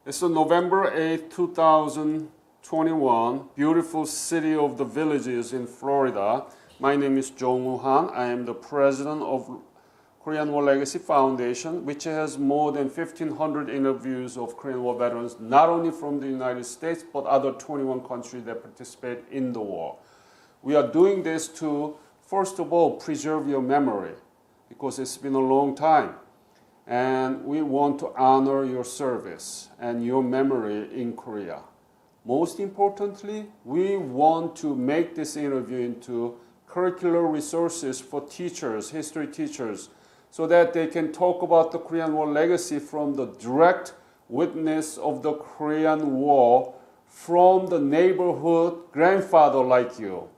It's November 8th, 2021. Beautiful city of the villages in Florida. My name is Jong-woo Han. I am the president of Korean War Legacy Foundation, which has more than 1,500 interviews of Korean War veterans, not only from the United States, but other 21 countries that participate in the war. We are doing this to, first of all, preserve your memory, because it's been a long time. And we want to honor your service and your memory in Korea. Most importantly, we want to make this interview into curricular resources for teachers, history teachers, so that they can talk about the Korean War legacy from the direct witness of the Korean War from the neighborhood grandfather like you,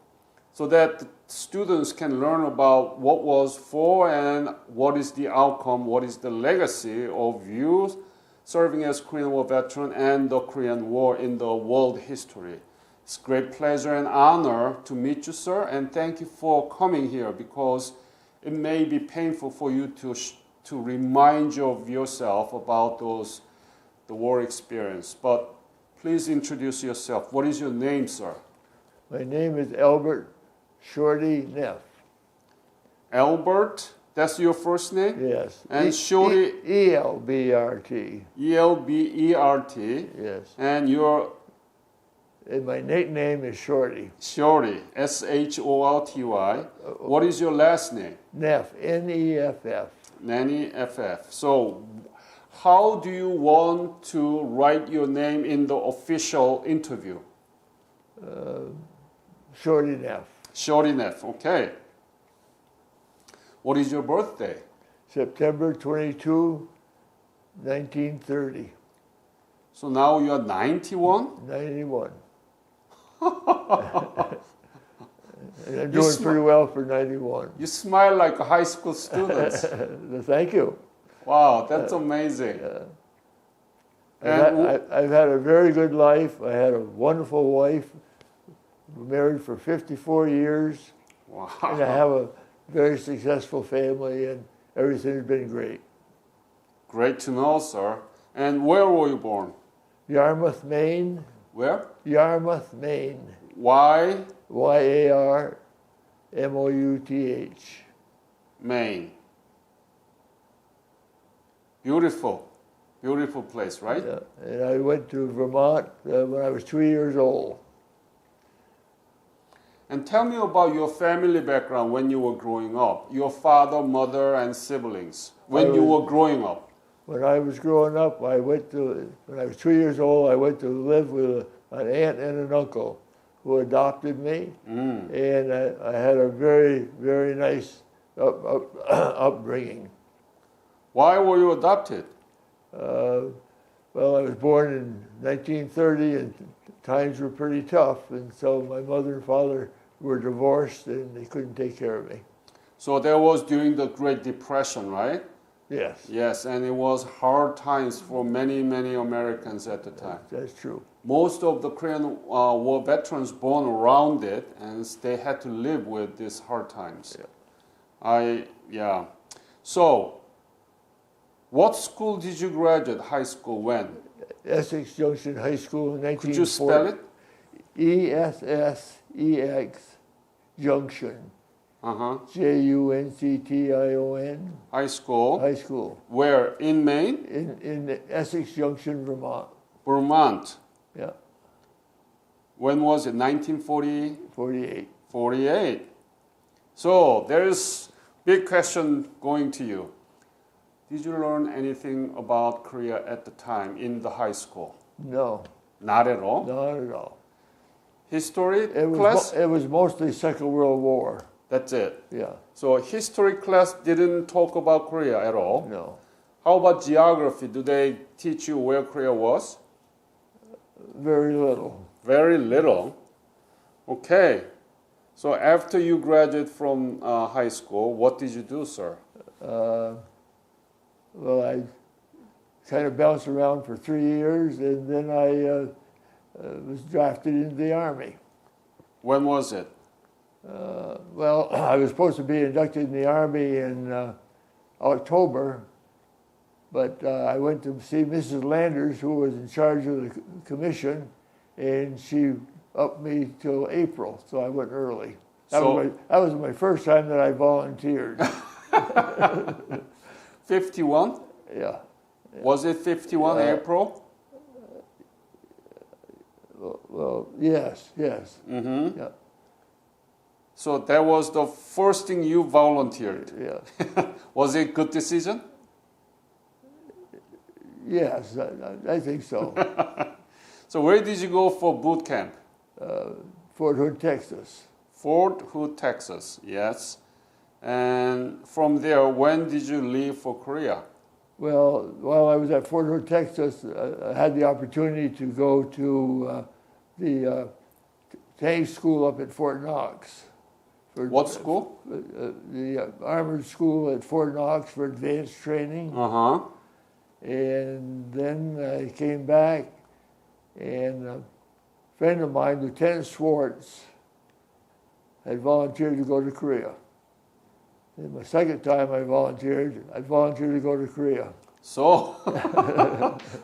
so that the students can learn about what was for and what is the outcome, what is the legacy of you serving as Korean War veteran and the Korean War in the world history. It's a great pleasure and honor to meet you, sir, and thank you for coming here, because it may be painful for you to remind you of yourself about the war experience. But please introduce yourself. What is your name, sir? My name is Albert Shorty Neff. Albert, that's your first name? Yes. And Shorty? E-L-B-E-R-T. E-L-B-E-R-T. Yes. And your? And my nickname is Shorty. Shorty, S-H-O-R-T-Y. What is your last name? Neff, N-E-F-F. N-E-F-F. So how do you want to write your name in the official interview? Shorty Neff. Shorty Neff, okay. What is your birthday? September 22, 1930. So now you are 91? 91. And I'm doing pretty well for 91. You smile like a high school student. Thank you. Wow, that's amazing. I've had a very good life. I had a wonderful wife. Married for 54 years. Wow. And I have a very successful family, and everything's been great. Great to know, sir. And where were you born? Yarmouth, Maine. Where? Yarmouth, Maine. Y? Y-A-R-M-O-U-T-H. Maine. Beautiful. Beautiful place, right? Yeah. And I went to Vermont when I was 2 years old. And tell me about your family background when you were growing up. Your father, mother, and siblings. When you were growing up. When I was growing up, when I was 2 years old, I went to live with an aunt and an uncle who adopted me. And I had a very, very nice upbringing. Why were you adopted? Well, I was born in 1930, and times were pretty tough, and so my mother and father were divorced, and they couldn't take care of me. So that was during the Great Depression, right? Yes. Yes, and it was hard times for many, many Americans at the time. That's true. Most of the Korean War veterans born around it, and they had to live with these hard times. Yeah. So, what school did you graduate high school when? Essex Junction High School in 1940. Could you spell it? E-S-S-E-X Junction. J-U-N-C-T-I-O-N. High school. High school. Where? In Maine? In Essex Junction, Vermont. Vermont. Yeah. When was it? 1940? 48. 48. So there's big question going to you. Did you learn anything about Korea at the time in the high school? No. Not at all? Not at all. History class? It was mostly Second World War. That's it? Yeah. So history class didn't talk about Korea at all? No. How about geography? Do they teach you where Korea was? Very little. Very little. Okay. So after you graduated from high school, what did you do, sir? Well, I kind of bounced around for 3 years, and then I was drafted into the Army. When was it? Well, I was supposed to be inducted in the Army in October, But I went to see Mrs. Landers, who was in charge of the commission, and she upped me till April, so I went early. That was my first time that I volunteered. 51? Yeah. Was it 51 April? Well, yes. Mm-hmm. Yeah. So that was the first thing you volunteered. Yeah. Was it a good decision? Yes, I think so. So where did you go for boot camp? Fort Hood, Texas. Fort Hood, Texas, yes. And from there, when did you leave for Korea? Well, while I was at Fort Hood, Texas, I had the opportunity to go to the tank school up at Fort Knox. What school? The armored school at Fort Knox for advanced training. Uh-huh. And then I came back, and a friend of mine, Lieutenant Swartz, had volunteered to go to Korea. And my second time I volunteered to go to Korea. So,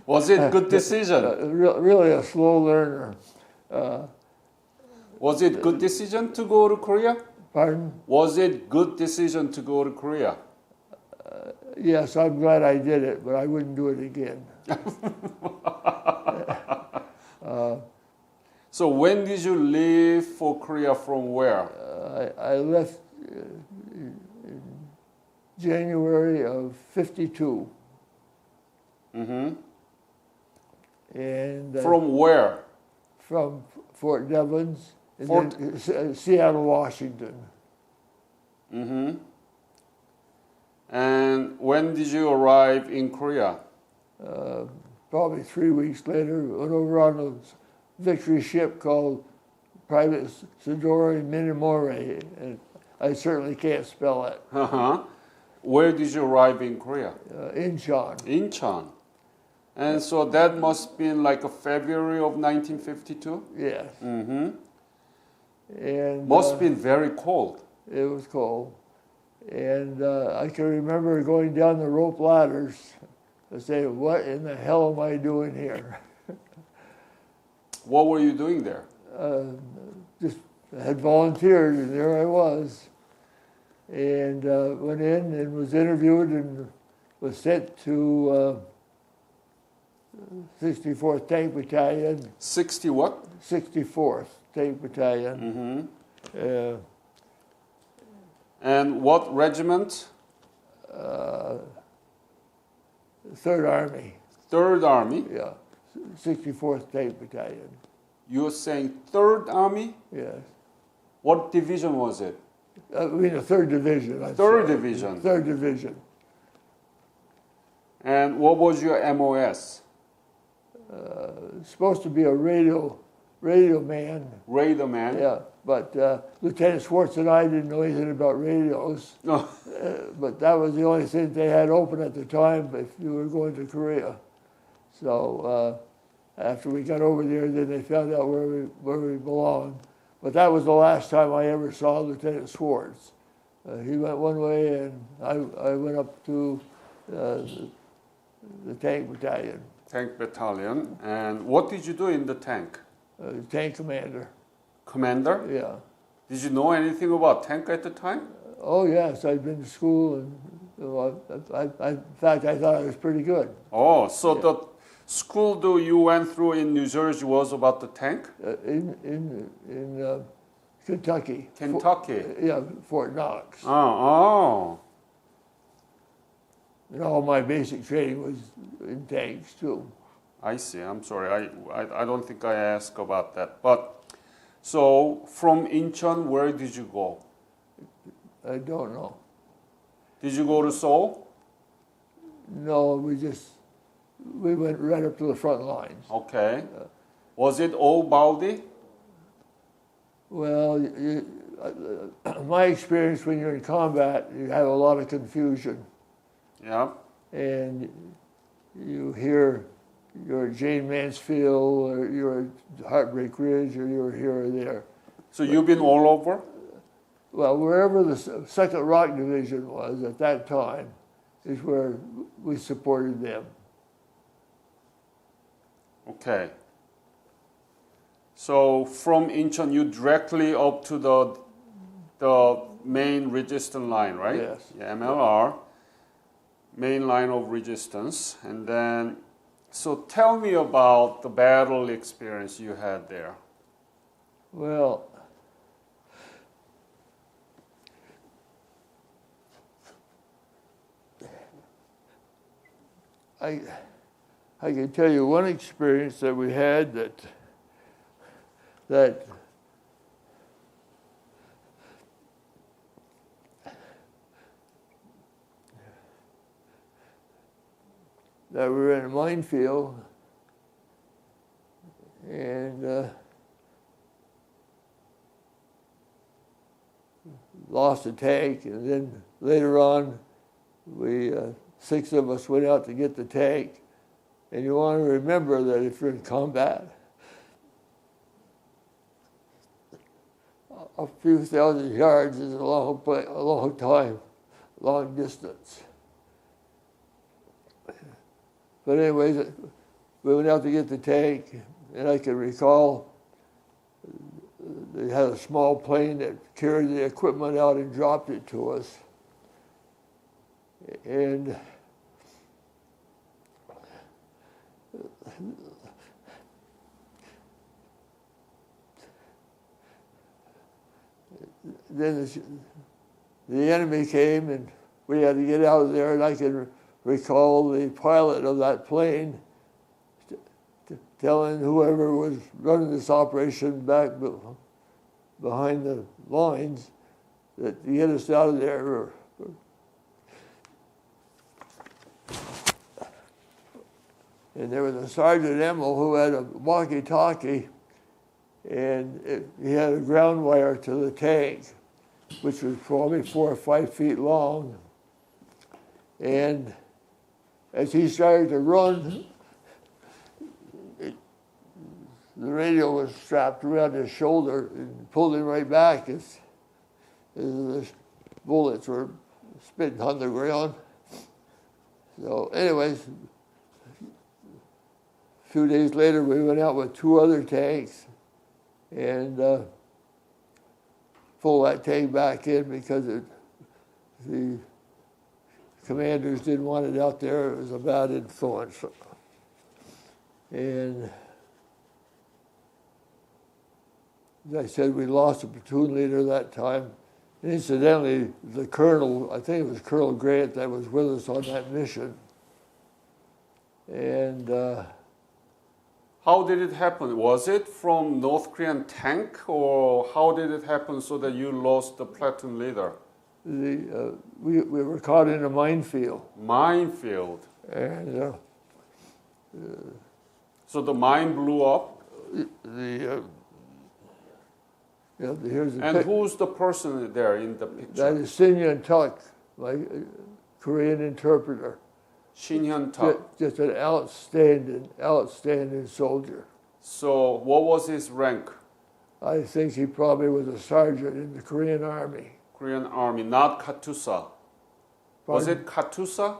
was it a good decision? Really a slow learner. Was it a good decision to go to Korea? Pardon? Was it a good decision to go to Korea? Yes, I'm glad I did it, but I wouldn't do it again. So when did you leave for Korea from where? I left in January of '52. Mm-hmm. And From where? From Fort Devens, and then Seattle, Washington. Mm-hmm. And when did you arrive in Korea? Probably 3 weeks later, went over on a victory ship called Private Sidori Minimori, and I certainly can't spell it. Uh-huh. Where did you arrive in Korea? Incheon. Incheon. And so that must have been like a February of 1952? Yes. Mm-hmm. And Must have been very cold. it was cold. And I can remember going down the rope ladders and saying, what in the hell am I doing here? What were you doing there? Just had volunteered, and there I was. And went in and was interviewed and was sent to 64th Tank Battalion. 60 what? 64th Tank Battalion. Mm-hmm. And what regiment? 3rd Army. 3rd Army? Yeah. 64th Tank Battalion. You're saying 3rd Army? Yes. What division was it? I mean, the 3rd Division. 3rd Division. 3rd Division. And what was your MOS? Supposed to be a radio man. Radar man? Yeah, but Lieutenant Swartz and I didn't know anything about radios. No. But that was the only thing they had open at the time if you were going to Korea. So after we got over there, then they found out where we belonged. But that was the last time I ever saw Lieutenant Swartz. He went one way, and I went up to the tank battalion. Tank battalion. And what did you do in the tank? Tank commander. Commander? Yeah. Did you know anything about tank at the time? Oh yes, I'd been to school, and in fact I thought I was pretty good. Oh, so the school that you went through in New Jersey was about the tank? In Kentucky. Kentucky? Fort Knox. Oh. And all my basic training was in tanks too. I see. I'm sorry. I don't think I asked about that. But so from Incheon, where did you go? I don't know. Did you go to Seoul? No, we went right up to the front lines. Okay. Was it all Baldi? Well, my experience when you're in combat, you have a lot of confusion. Yeah. And you hear you're at Jane Mansfield, or you're at Heartbreak Ridge, or you're here or there. So you've been all over? Well, wherever the 2nd Rock Division was at that time, is where we supported them. Okay. So from Incheon, you directly up to the main resistance line, right? Yes. Yeah, MLR, main line of resistance. And then, so tell me about the battle experience you had there. Well, I can tell you one experience that we had that we were in a minefield and lost a tank, and then later on we 6 of us went out to get the tank. And you want to remember that if you're in combat, a few thousand yards is a long time, long distance. But anyways, we went out to get the tank, and I can recall they had a small plane that carried the equipment out and dropped it to us. And then the enemy came, and we had to get out of there, and I can recall the pilot of that plane telling whoever was running this operation back behind the lines that to get us out of there. And there was a Sergeant Emmel who had a walkie-talkie, and he had a ground wire to the tank, which was probably 4 or 5 feet long. And as he started to run, the radio was strapped around his shoulder and pulled him right back as the bullets were spitting on the ground. So anyways, a few days later, we went out with 2 other tanks and pulled that tank back in because the commanders didn't want it out there. It was a bad influence. And as I said, we lost a platoon leader that time. And incidentally, the colonel, I think it was Colonel Grant that was with us on that mission. And how did it happen? Was it from North Korean tank, or how did it happen so that you lost the platoon leader? We were caught in a minefield. Minefield. And so the mine blew up? Here's the and who's the person there in the picture? That is Sin Yun Tuk, my Korean interpreter. Shin Hyun Tak. Just an outstanding soldier. So what was his rank? I think he probably was a sergeant in the Korean Army. Korean Army, not Katusa. Pardon? Was it Katusa?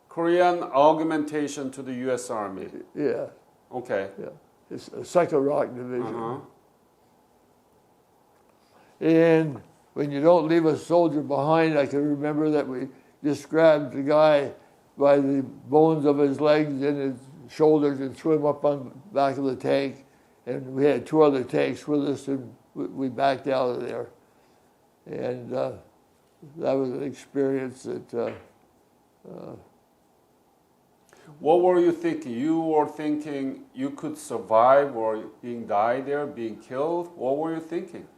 Korean augmentation to the U.S. Army. Yeah. Okay. Yeah. It's a Second Rock Division. Uh-huh. And when you don't leave a soldier behind, I can remember that we just grabbed the guy by the bones of his legs and his shoulders and threw him up on the back of the tank. And we had 2 other tanks with us, and we backed out of there. And that was an experience that... What were you thinking? You were thinking you could survive or die there, being killed? What were you thinking?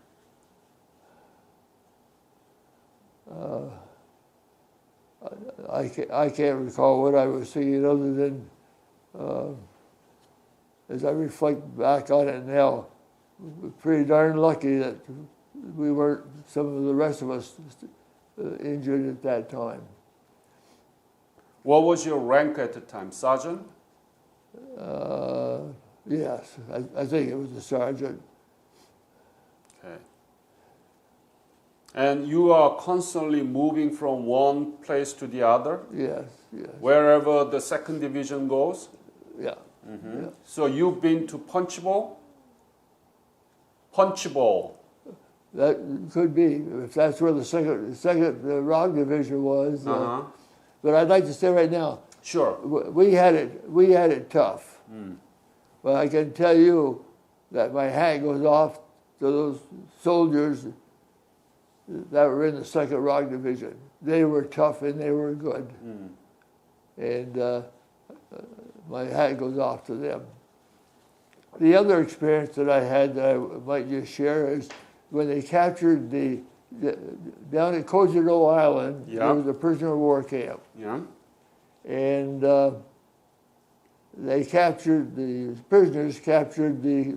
I can't recall what I was thinking other than, as I reflect back on it now, we're pretty darn lucky that we weren't, some of the rest of us, injured at that time. What was your rank at the time? Sergeant? Yes, I think it was a sergeant. Okay. And you are constantly moving from one place to the other, Yes, yes. wherever the second division goes. Yeah. Yeah. So you've been to Punchbowl? Punchbowl. That could be, if that's where the second rock division was. Uh-huh. But I'd like to say right now, Sure. we had it tough. But I can tell you that my hat goes off to those soldiers that were in the second rock division. They were tough and they were good. And my hat goes off to them. The other experience that I had that I might just share is when they captured down at Kojodo Island, there was a prisoner of war camp. Yeah. And the prisoners captured the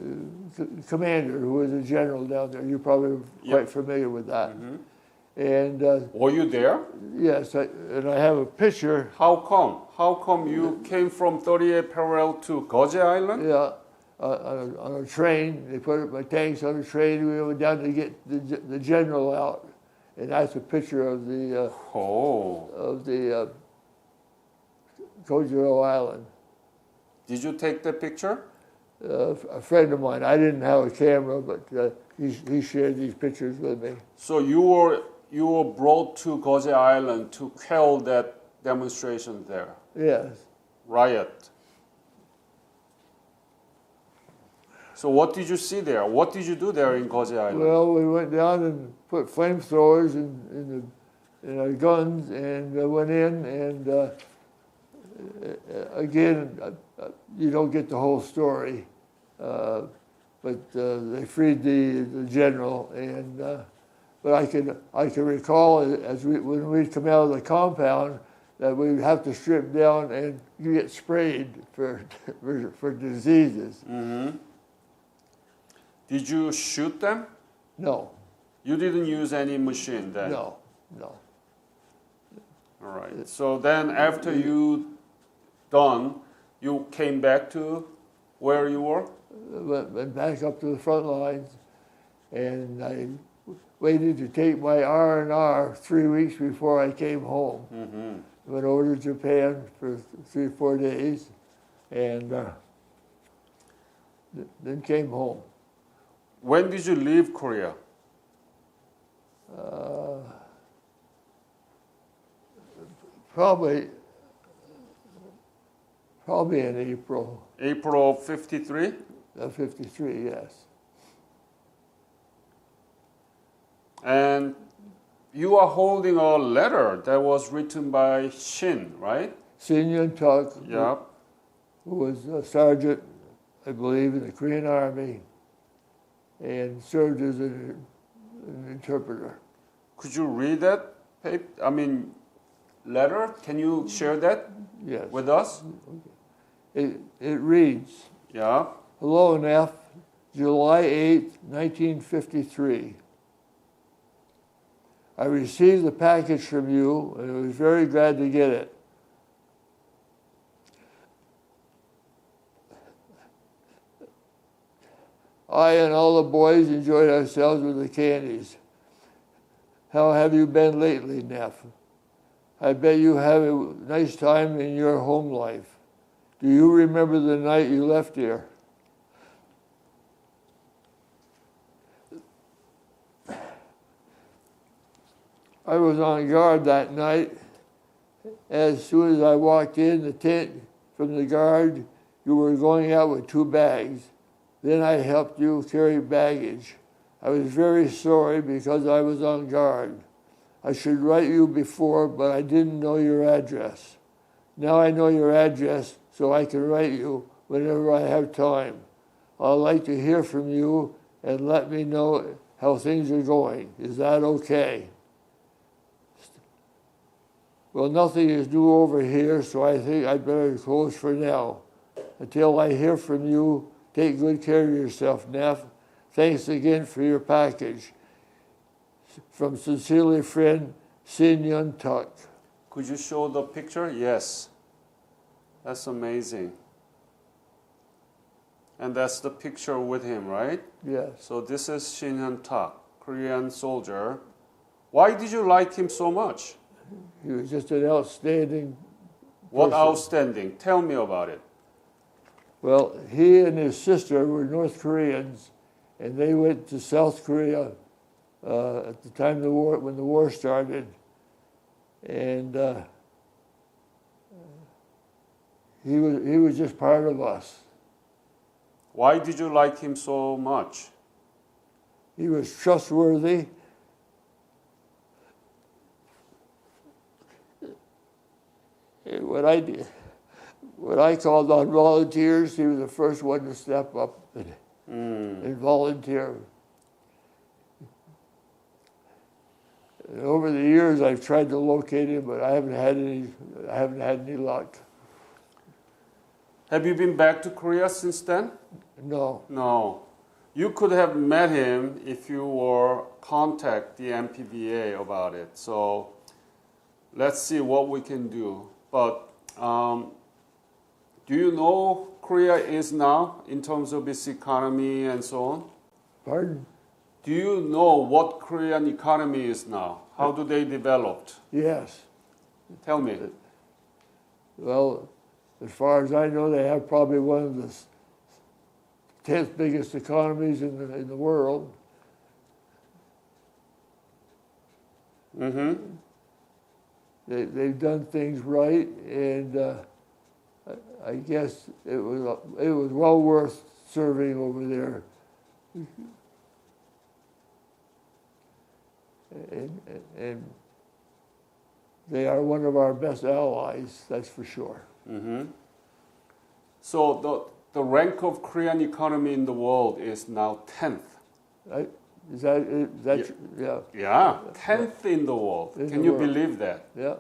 commander, who was a general down there. You're probably quite familiar with that. And were you there? yes, and I have a picture. How come? How come you came from 38 parallel to Goje Island? Yeah, on a train. They put my tanks on a train. We went down to get the general out, and that's a picture of the Kojodo Island. Did you take the picture? A friend of mine. I didn't have a camera, but he shared these pictures with me. So you were brought to Goje Island to quell that demonstration there. Yes. Riot. So what did you see there? What did you do there in Goje Island? Well, we went down and put flamethrowers in our guns and went in and again, you don't get the whole story, but they freed the general, and but I can recall when we'd come out of the compound that we'd have to strip down and you get sprayed for diseases. Did you shoot them? No. You didn't use any machine then? No. All right. So then after you done, you came back to where you were? Went back up to the front lines, and I waited to take my R&R 3 weeks before I came home. Went over to Japan for 3 or 4 days, and then came home. When did you leave Korea? Probably in April. April of 53? 53, yes. And you are holding a letter that was written by Shin, right? Shin Yun-tuk, Yeah. who was a sergeant, I believe, in the Korean Army, and served as an interpreter. Could you read that letter? Can you share that Yes. with us? It reads, Yeah. "Hello, Neff, July 8, 1953. I received the package from you and I was very glad to get it. I and all the boys enjoyed ourselves with the candies. How have you been lately, Neff? I bet you have a nice time in your home life. Do you remember the night you left here? I was on guard that night. As soon as I walked in the tent from the guard, you were going out with 2 bags. Then I helped you carry baggage. I was very sorry because I was on guard. I should write you before, but I didn't know your address. Now I know your address, so I can write you whenever I have time. I'd like to hear from you and let me know how things are going. Is that okay? Well, nothing is new over here, so I think I'd better close for now. Until I hear from you, take good care of yourself, Neff. Thanks again for your package. From sincerely friend, Shin Yun-tuk." Could you show the picture? Yes. That's amazing. And that's the picture with him, right? Yes. So this is Shin Hyun-tak, Korean soldier, Why did you like him so much? He was just an outstanding What person. outstanding? Tell me about it. Well, he and his sister were North Koreans, and they went to South Korea at the time of the war, when the war started, and he was just part of us. Why did you like him so much? He was trustworthy. And when I called on volunteers, he was the first one to step up and volunteer. And over the years, I've tried to locate him, but I haven't had any luck. Have you been back to Korea since then? No. No. You could have met him if you were contact the MPBA about it. So let's see what we can do. But do you know Korea is now in terms of its economy and so on? Pardon? Do you know what Korean economy is now? How do they develop? Yes. Tell me. Well, as far as I know, they have probably one of the 10th biggest economies in the world. Mm-hmm. They've done things right, and I guess it was well worth serving over there. And they are one of our best allies, that's for sure. Mm-hmm. So the rank of Korean economy in the world is now 10th. Is that yeah. Yeah, 10th in the world. In Can the you world. believe that? Yeah.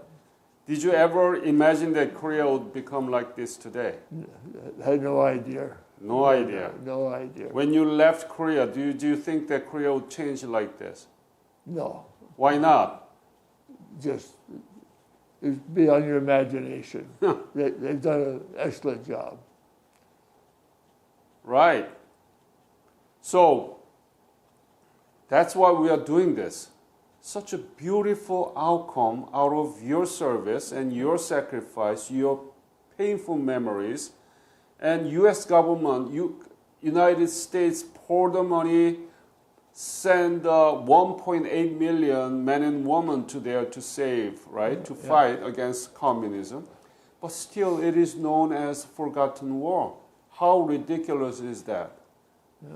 Did you ever imagine that Korea would become like this today? I had no idea. No idea. No idea. When you left Korea, do you think that Korea would change like this? No. Why not? Just it's beyond your imagination. They've done an excellent job. Right. So that's why we are doing this. Such a beautiful outcome out of your service and your sacrifice, your painful memories, and U.S. government, United States poured the money, send 1.8 million men and women to there to save, right, to fight against communism. But still, it is known as forgotten war. How ridiculous is that?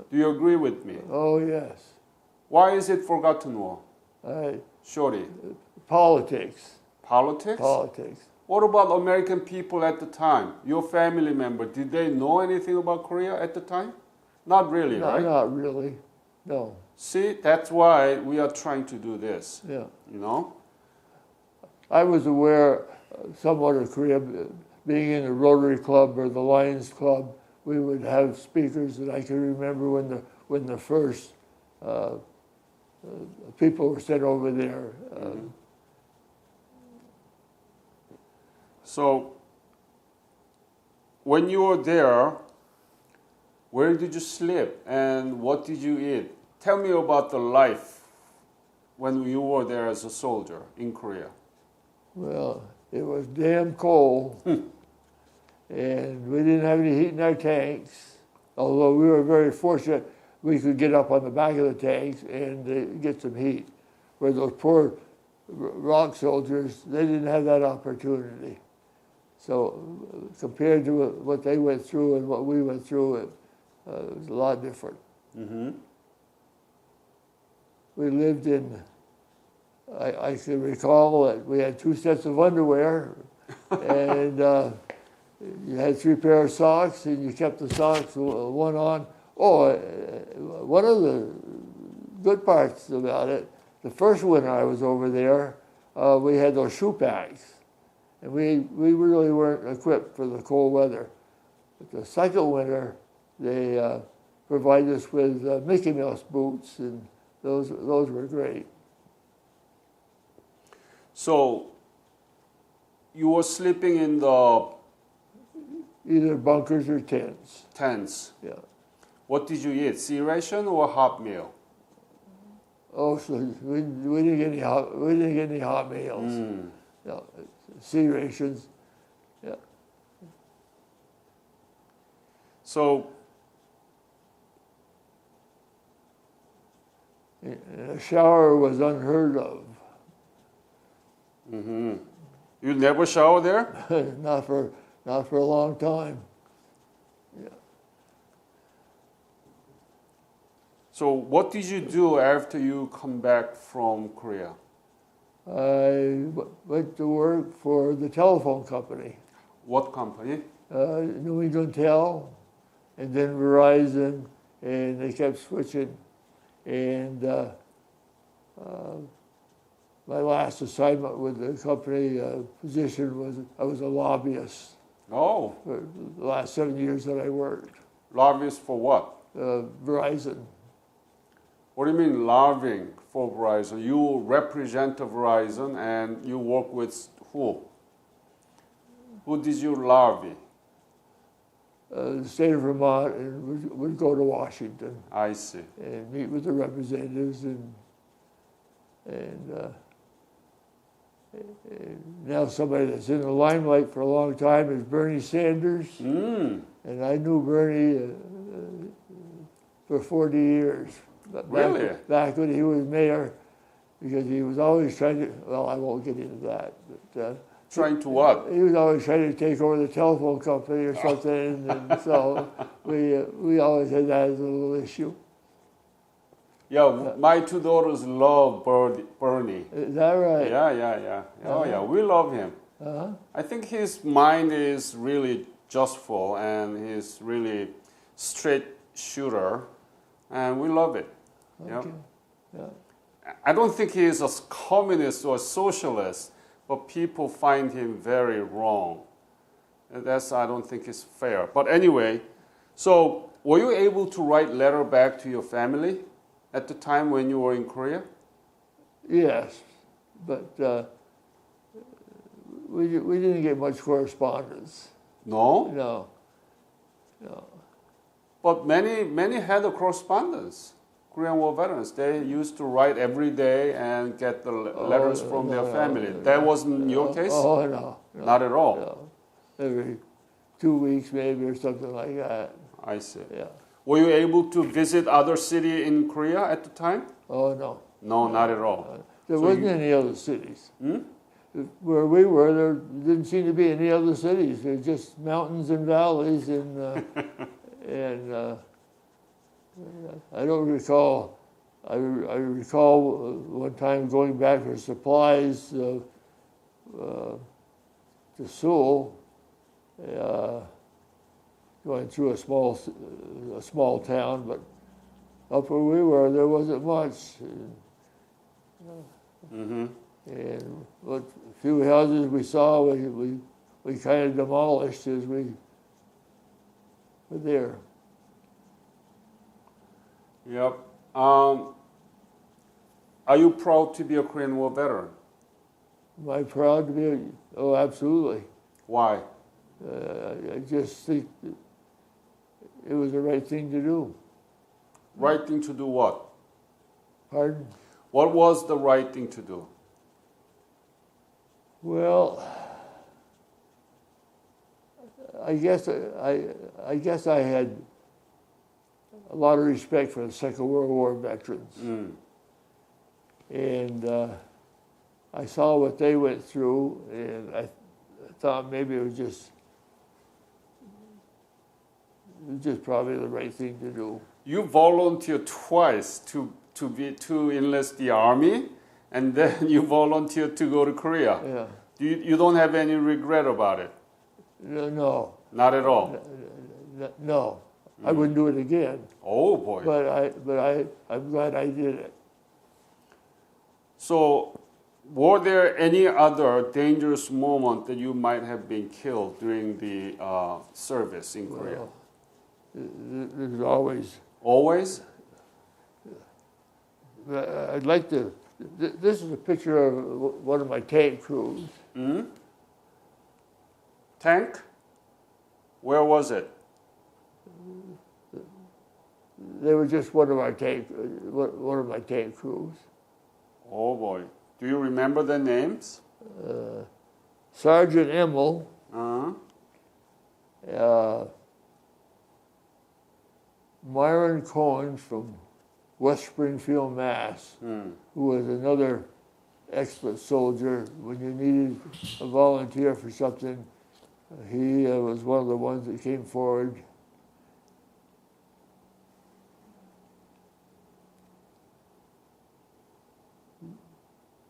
Do you agree with me? Oh, yes. Why is it forgotten war? Shorty. Politics. Politics? Politics. What about American people at the time? Your family member, did they know anything about Korea at the time? Not really, right? Not really. No. See, that's why we are trying to do this. Yeah. You know? I was aware somewhat of Korea, being in the Rotary Club or the Lions Club. We would have speakers, and I can remember when the first people were sent over there. So, when you were there, where did you sleep and what did you eat? Tell me about the life when you were there as a soldier in Korea. Well, it was damn cold, and we didn't have any heat in our tanks, although we were very fortunate we could get up on the back of the tanks and get some heat. Where those poor rock soldiers, they didn't have that opportunity. So compared to what they went through and what we went through, it was a lot different. Mm-hmm. We lived in, I can recall that we had 2 sets of underwear, and you had 3 pair of socks, and you kept the socks one on. Oh, one of the good parts about it, the first winter I was over there, we had those shoe packs, and we really weren't equipped for the cold weather. But the second winter, they provided us with Mickey Mouse boots, and those were great. So, you were sleeping in the Either bunkers or tents. tents. Yeah. What did you eat? Sea ration or hot meal? Oh, so we didn't get any hot meals. No, sea rations. Yeah. So, A shower was unheard of. you never shower there? not for a long time. Yeah. So, what did you do after you come back from Korea? I went to work for the telephone company, What company? New England Tel, and then Verizon, and they kept switching. And my last assignment with the company position was I was a lobbyist Oh, for the last 7 years that I worked. lobbyist for what? Verizon. What do you mean lobbying for Verizon? You represent Verizon and you work with who? Who did you lobby? The state of Vermont, and would go to Washington I see. and meet with the representatives, and now somebody that's in the limelight for a long time is Bernie Sanders, and I knew Bernie for 40 years. Really? Back when he was mayor, because he was always trying to, well, I won't get into that, but Trying to what? he was always trying to take over the telephone company or something, and so we always had that as a little issue. Yeah, my two daughters love Bernie. Is that right? Yeah. Oh yeah, we love him. I think his mind is really justful and he's really straight shooter, and we love it. Okay. Yeah. Yeah. I don't think he is a communist or a socialist, but people find him very wrong. And I don't think it's fair. But anyway, so were you able to write letter back to your family at the time when you were in Korea? Yes, but we didn't get much correspondence. No? No. But many had a correspondence. Korean War veterans, they used to write every day and get the letters from their family. That wasn't your case? Oh, no. Not at all? No. Every 2 weeks maybe or something like that. I see. Yeah. Were you able to visit other city in Korea at the time? Oh, no. No, not at all. There So wasn't you- any other cities. Where we were, there didn't seem to be any other cities. There were just mountains and valleys, and I don't recall. I recall one time going back for supplies to Seoul, going through a small town, but up where we were, there wasn't much. And what few houses we saw, we kind of demolished as we were there. Yep. Are you proud to be a Korean War veteran? Am I proud to be? Oh, absolutely. Why? I just think that it was the right thing to do. Right thing to do what? Pardon? What was the right thing to do? Well, I guess I had a lot of respect for the Second World War veterans, and I saw what they went through, and I thought maybe it was just probably the right thing to do. You volunteered twice to enlist the army, and then you volunteered to go to Korea. Yeah. You don't have any regret about it? No. Not at all. No. I wouldn't do it again. Oh boy. But I'm glad I did it. So, were there any other dangerous moment that you might have been killed during the service in Korea? Well, there's always. Always? I'd like to. This is a picture of one of my tank crews. Tank? Where was it? they were just one of my tank crews. Oh boy. Do you remember their names? Sergeant Emmel, Myron Cohen from West Springfield, Mass., who was another excellent soldier. When you needed a volunteer for something, he was one of the ones that came forward.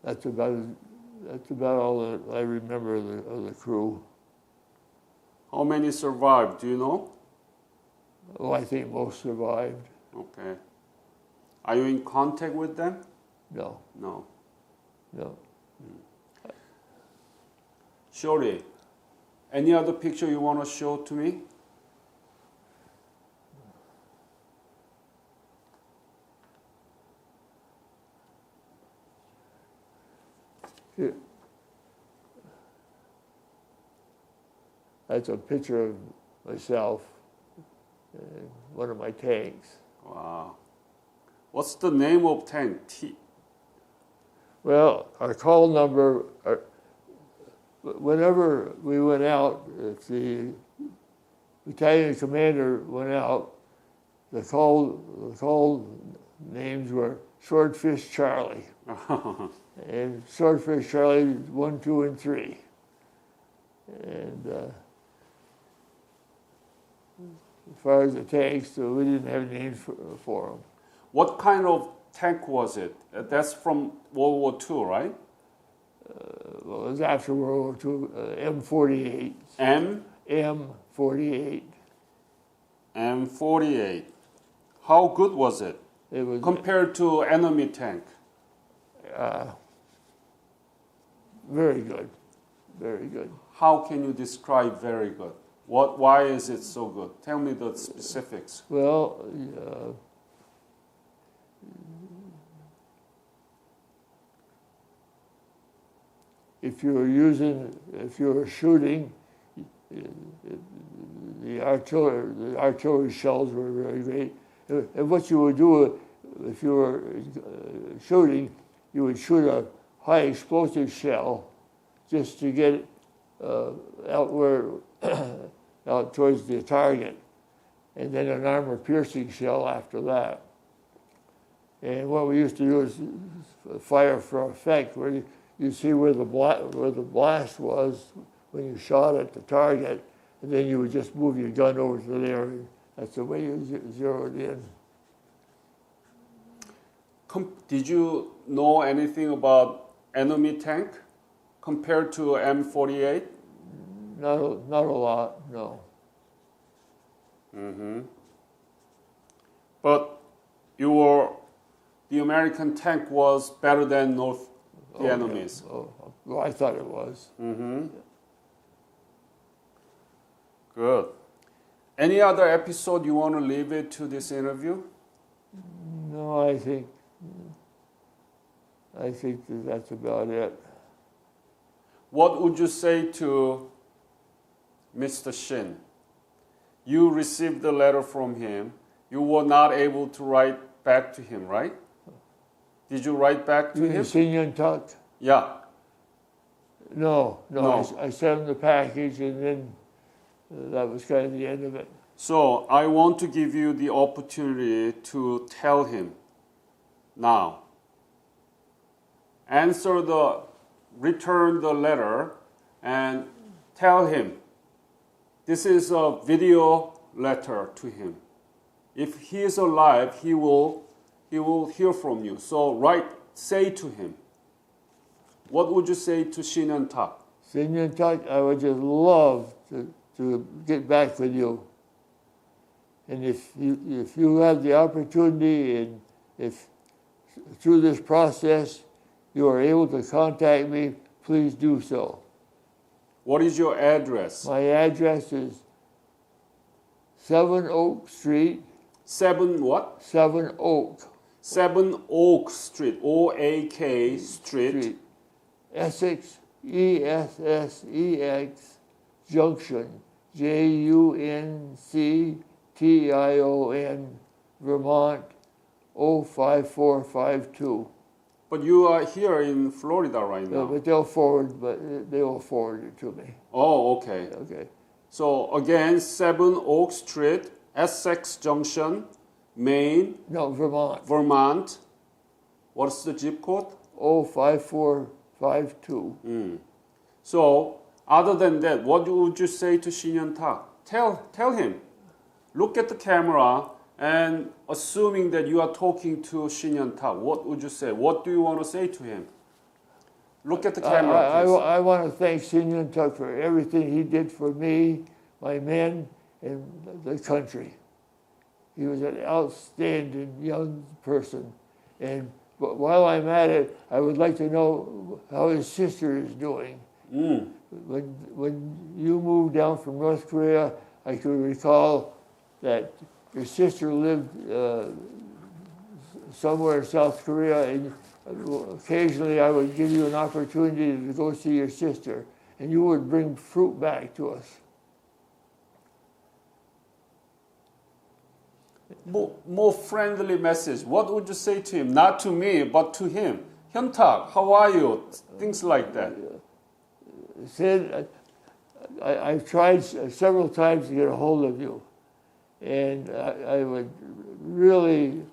That's about all that I remember of the crew. How many survived? Do you know? Oh, I think most survived. Okay. Are you in contact with them? No, No. no. Shorty, any other picture you want to show to me? Here. That's a picture of myself in one of my tanks. Wow. What's the name of tank? Well, our call number, whenever we went out, if the battalion commander went out, the call names were Swordfish Charlie. And Swordfish Charlie 1, 2, and 3. And as far as the tanks, we didn't have names for them. What kind of tank was it? That's from World War II, right? Well, it was after World War II, M48. M48. M48. How good was it? It was compared to enemy tank? very good, very good. How can you describe very good? Why is it so good? Tell me the specifics. Well, if you were shooting, the artillery shells were very great. And what you would do if you were shooting, you would shoot a high explosive shell just to get it out towards the target, and then an armor-piercing shell after that. And what we used to do is fire for effect, where you see where the blast was when you shot at the target, and then you would just move your gun over to there, and that's the way you zeroed in. Did you know anything about enemy tank compared to M48? Not a lot, no. Mm-hmm. But the American tank was better than the enemies. Yeah. Well, I thought it was. Mm-hmm. Good. Any other episode you want to leave it to this interview? No, I think that's about it. What would you say to Mr. Shin? You received the letter from him. You were not able to write back to him, right? Did you write back to him? Senior Tuck? Yeah. No. I sent him the package, and then that was kind of the end of it. So I want to give you the opportunity to tell him now. Return the letter and tell him this is a video letter to him. If he is alive, he will hear from you. So say to him. What would you say to Shin and Tak? Shin and Tak, I would just love to get back with you. And if you have the opportunity, and if through this process you are able to contact me, please do so. What is your address? My address is 7 Oak Street. 7 what? 7 Oak. 7 Oak Street, O-A-K Street. Essex, E-S-S-E-X, Junction, Junction, Vermont 05452. But you are here in Florida right now. But they will forward it to me. Oh, okay. Okay. So again, 7 Oak Street, Essex Junction, Maine, No, Vermont Vermont. What's the zip code? 05452. So other than that, what would you say to Shin Hyun Tak? Tell him. Look at the camera and assuming that you are talking to Shin Hyun Tak, what would you say? What do you want to say to him? Look at the camera, please. I want to thank Shin Hyun Tak for everything he did for me, my men, and the country. He was an outstanding young person. And while I'm at it, I would like to know how his sister is doing. When you moved down from North Korea, I could recall that your sister lived somewhere in South Korea, and occasionally I would give you an opportunity to go see your sister, and you would bring fruit back to us. More friendly message. What would you say to him? Not to me, but to him. Hyun Tak, how are you? Things like that. Sid, I've tried several times to get a hold of you, and I really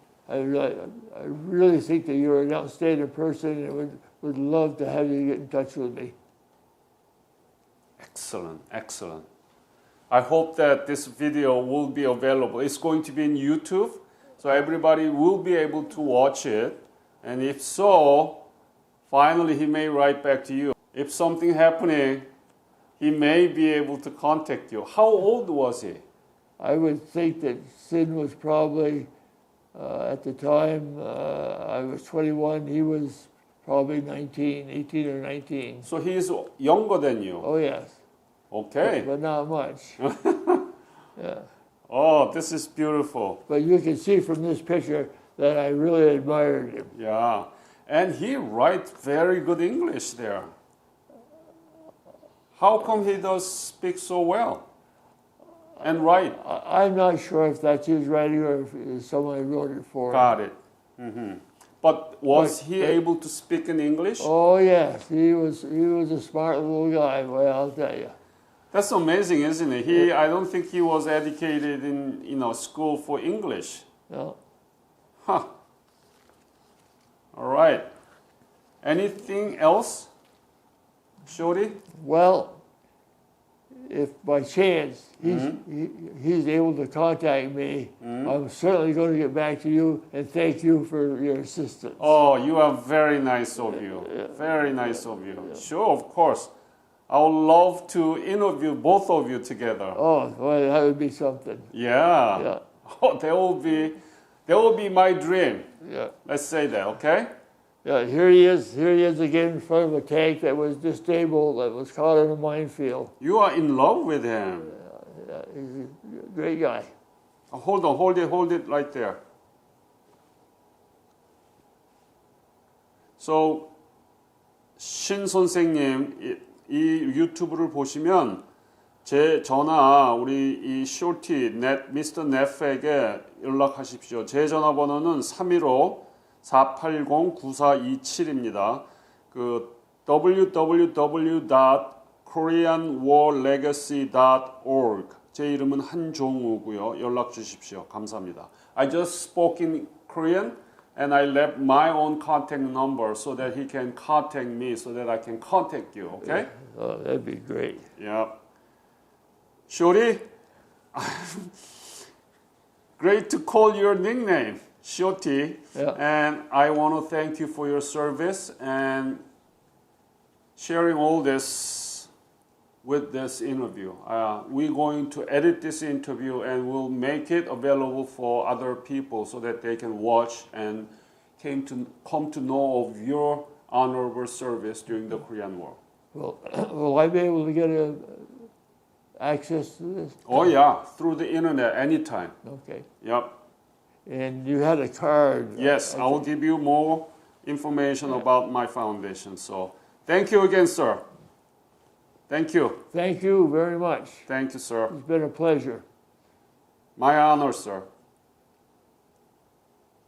think that you're an outstanding person, and would love to have you get in touch with me. Excellent, excellent. I hope that this video will be available. It's going to be in YouTube, so everybody will be able to watch it. And if so, finally he may write back to you. If something happening, he may be able to contact you. How old was he? I would think that Sid was probably, at the time, I was 21, he was probably 18 or 19. So he is younger than you? Oh, yes. Okay. But not much. Yeah. Oh, this is beautiful. But you can see from this picture that I really admired him. Yeah. And he writes very good English there. How come he does speak so well and write? I'm not sure if that's his writing or if someone wrote it for him. Got it. But was he able to speak in English? Oh, yes. He was a smart little guy, well, I'll tell you. That's amazing, isn't it? I don't think he was educated in school for English. No. Huh. All right. Anything else, Shorty? Well, if by chance he's able to contact me, I'm certainly going to get back to you and thank you for your assistance. Oh, you are very nice of you. Very nice of you. Sure, of course. I would love to interview both of you together. Oh, well, that would be something. Yeah. Yeah. Oh, that will be my dream. Yeah. Let's say that, okay? Yeah, here he is again in front of a tank that was disabled, that was caught in a minefield. You are in love with him. He's a great guy. Hold on, hold it right there. So, 신 선생님, 이 유튜브를 보시면 제 전화 우리 이 Shorty Neff, Mr. Neff에게 연락하십시오. 제 전화번호는 315-480-9427입니다. 그 www.koreanwarlegacy.org 제 이름은 한종우고요. 연락 주십시오. 감사합니다. I just spoke in Korean and I left my own contact number so that he can contact me so that I can contact you, okay? Oh, that'd be great. Yeah. Shorty, great to call your nickname, Shorty. Yeah. And I want to thank you for your service and sharing all this with this interview. We're going to edit this interview and we'll make it available for other people so that they can watch and come to know of your honorable service during the Korean War. Well, will I be able to get access to this? Oh yeah, through the internet anytime. Okay. Yep. And you had a card. Yes, I will give you more information about my foundation. So thank you again, sir. Thank you. Thank you very much. Thank you, sir. It's been a pleasure. My honor, sir.